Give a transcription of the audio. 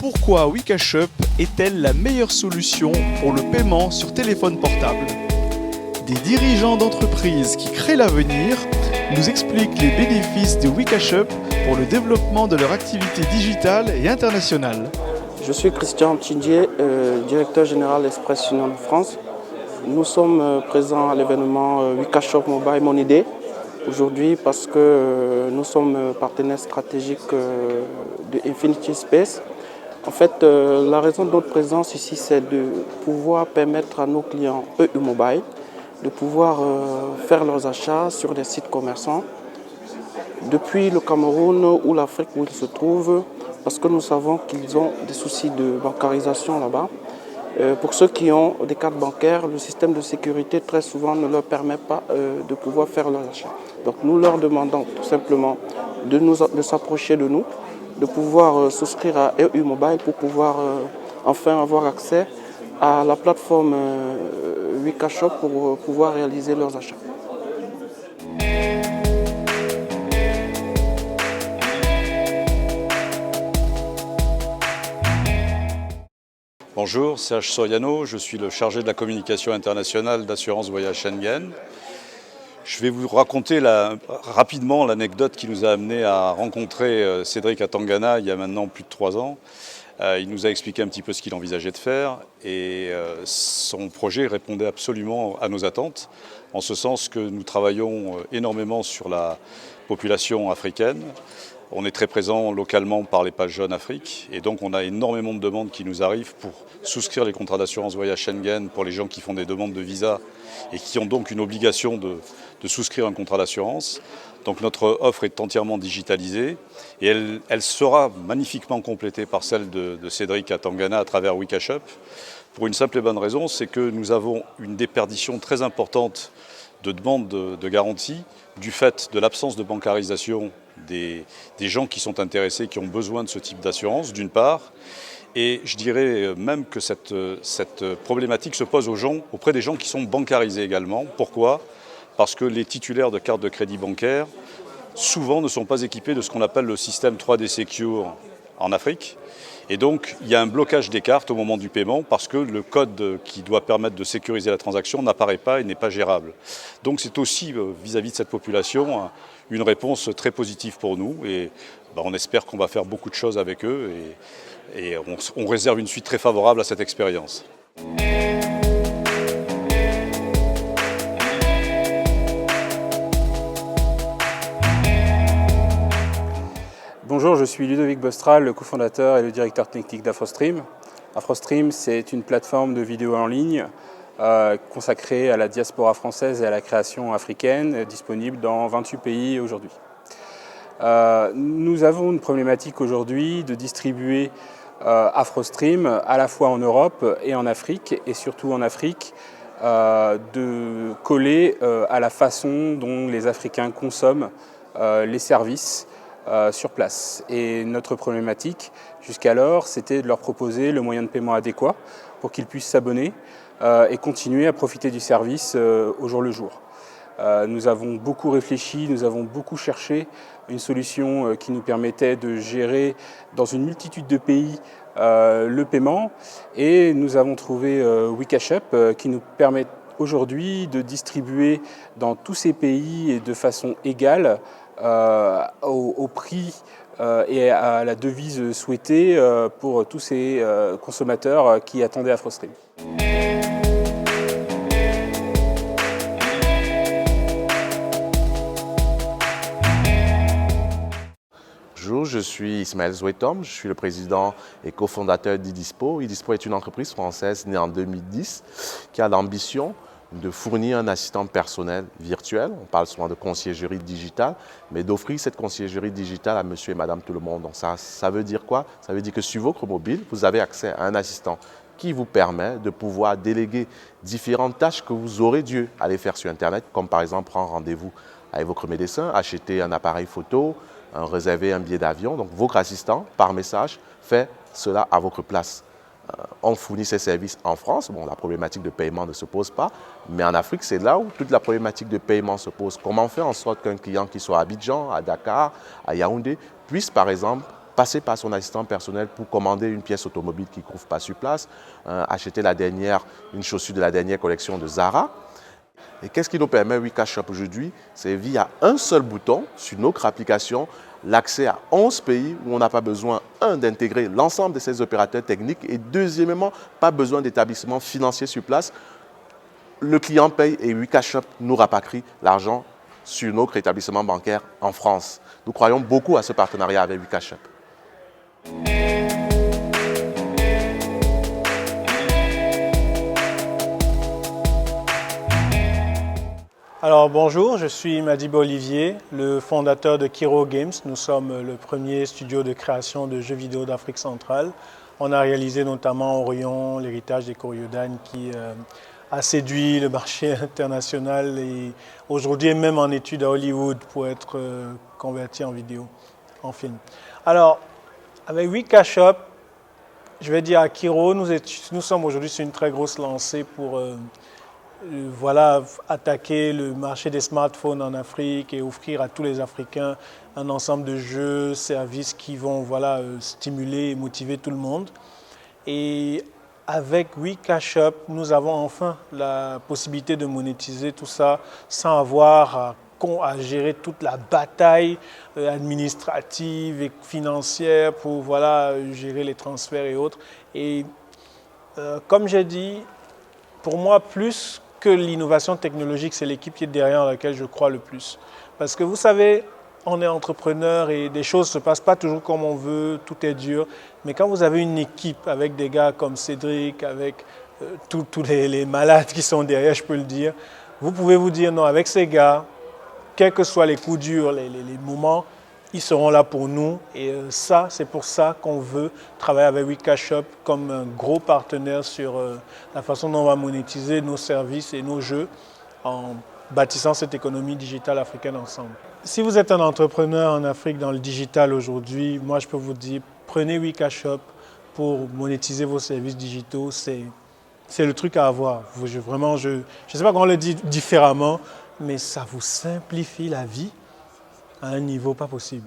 Pourquoi Wikashop est-elle la meilleure solution pour le paiement sur téléphone portable? Des dirigeants d'entreprises qui créent l'avenir nous expliquent les bénéfices de Wikashop pour le développement de leur activité digitale et internationale. Je suis Christian Tchindier, directeur général Express Union de France. Nous sommes présents à l'événement Wikashop Mobile Money Day aujourd'hui parce que nous sommes partenaires stratégiques de Infinity Space. En fait, la raison de notre présence ici, c'est de pouvoir permettre à nos clients EU Mobile de pouvoir faire leurs achats sur des sites commerçants depuis le Cameroun ou l'Afrique où ils se trouvent, parce que nous savons qu'ils ont des soucis de bancarisation là-bas. Pour ceux qui ont des cartes bancaires, le système de sécurité très souvent ne leur permet pas de pouvoir faire leurs achats. Donc nous leur demandons tout simplement de s'approcher de nous, de pouvoir souscrire à EU Mobile pour pouvoir enfin avoir accès à la plateforme Wikashop pour pouvoir réaliser leurs achats. Bonjour, Serge Soriano, je suis le chargé de la communication internationale d'Assurance Voyage Schengen. Je vais vous raconter rapidement l'anecdote qui nous a amené à rencontrer Cédric à Tangana il y a maintenant plus de 3 ans. Il nous a expliqué un petit peu ce qu'il envisageait de faire et son projet répondait absolument à nos attentes, en ce sens que nous travaillons énormément sur la population africaine. On est très présent localement par les pages jeunes Afrique et donc on a énormément de demandes qui nous arrivent pour souscrire les contrats d'assurance voyage Schengen pour les gens qui font des demandes de visa et qui ont donc une obligation de souscrire un contrat d'assurance. Donc notre offre est entièrement digitalisée et elle sera magnifiquement complétée par celle de Cédric à Tangana à travers Wikashop pour une simple et bonne raison, c'est que nous avons une déperdition très importante de demandes de garantie du fait de l'absence de bancarisation des gens qui sont intéressés, qui ont besoin de ce type d'assurance, d'une part. Et je dirais même que cette problématique se pose auprès des gens qui sont bancarisés également. Pourquoi ? Parce que les titulaires de cartes de crédit bancaire, souvent ne sont pas équipés de ce qu'on appelle le système 3D Secure en Afrique. Et donc, il y a un blocage des cartes au moment du paiement parce que le code qui doit permettre de sécuriser la transaction n'apparaît pas et n'est pas gérable. Donc c'est aussi, vis-à-vis de cette population, une réponse très positive pour nous. Et on espère qu'on va faire beaucoup de choses avec eux et on réserve une suite très favorable à cette expérience. Bonjour, je suis Ludovic Bostral, le cofondateur et le directeur technique d'AfroStream. AfroStream, c'est une plateforme de vidéo en ligne consacrée à la diaspora française et à la création africaine, disponible dans 28 pays aujourd'hui. Nous avons une problématique aujourd'hui de distribuer AfroStream à la fois en Europe et en Afrique, et surtout en Afrique, de coller à la façon dont les Africains consomment les services sur place. Et notre problématique jusqu'alors, c'était de leur proposer le moyen de paiement adéquat pour qu'ils puissent s'abonner et continuer à profiter du service au jour le jour. Nous avons beaucoup réfléchi, nous avons beaucoup cherché une solution qui nous permettait de gérer dans une multitude de pays le paiement, et nous avons trouvé Wikashop qui nous permet aujourd'hui de distribuer dans tous ces pays et de façon égale au prix et à la devise souhaitée pour tous ces consommateurs qui attendaient AfroStream. Bonjour, je suis Ismaël Zouetom, je suis le président et cofondateur d'Idispo. Idispo est une entreprise française née en 2010 qui a l'ambition de fournir un assistant personnel virtuel, on parle souvent de conciergerie digitale, mais d'offrir cette conciergerie digitale à monsieur et madame tout le monde. Donc ça veut dire quoi? Ça veut dire que sur votre mobile, vous avez accès à un assistant qui vous permet de pouvoir déléguer différentes tâches que vous aurez dû aller faire sur Internet, comme par exemple prendre rendez-vous avec votre médecin, acheter un appareil photo, réserver un billet d'avion. Donc votre assistant, par message, fait cela à votre place. On fournit ces services en France. Bon, la problématique de paiement ne se pose pas, mais en Afrique, c'est là où toute la problématique de paiement se pose. Comment faire en sorte qu'un client qui soit à Abidjan, à Dakar, à Yaoundé, puisse par exemple passer par son assistant personnel pour commander une pièce automobile qu'il ne trouve pas sur place, acheter une chaussure de la dernière collection de Zara. Et qu'est-ce qui nous permet WeCashUp aujourd'hui? C'est via un seul bouton sur notre application, l'accès à 11 pays où on n'a pas besoin, d'intégrer l'ensemble de ces opérateurs techniques et deuxièmement, pas besoin d'établissement financier sur place. Le client paye et WeCashUp nous rapatrie l'argent sur notre établissement bancaire en France. Nous croyons beaucoup à ce partenariat avec WeCashUp. Alors bonjour, je suis Madiba Olivier, le fondateur de Kiro Games. Nous sommes le premier studio de création de jeux vidéo d'Afrique centrale. On a réalisé notamment Orion, l'héritage des Coriodan qui a séduit le marché international et aujourd'hui est même en étude à Hollywood pour être converti en vidéo, en film. Alors avec WeCashUp, je vais dire à Kiro, nous sommes aujourd'hui sur une très grosse lancée pour attaquer le marché des smartphones en Afrique et offrir à tous les Africains un ensemble de jeux, services qui vont stimuler et motiver tout le monde. Et avec WeCashUp, nous avons enfin la possibilité de monétiser tout ça sans avoir à gérer toute la bataille administrative et financière pour gérer les transferts et autres. Et comme j'ai dit, pour moi, plus que l'innovation technologique, c'est l'équipe qui est derrière laquelle je crois le plus. Parce que vous savez, on est entrepreneur et des choses ne se passent pas toujours comme on veut, tout est dur. Mais quand vous avez une équipe avec des gars comme Cédric, avec tous les malades qui sont derrière, je peux le dire, vous pouvez vous dire non, avec ces gars, quels que soient les coups durs, les moments, ils seront là pour nous et ça, c'est pour ça qu'on veut travailler avec WeCashUp comme un gros partenaire sur la façon dont on va monétiser nos services et nos jeux en bâtissant cette économie digitale africaine ensemble. Si vous êtes un entrepreneur en Afrique dans le digital aujourd'hui, moi je peux vous dire, prenez WeCashUp pour monétiser vos services digitaux, c'est le truc à avoir. Je ne sais pas comment on le dit différemment, mais ça vous simplifie la vie à un niveau pas possible.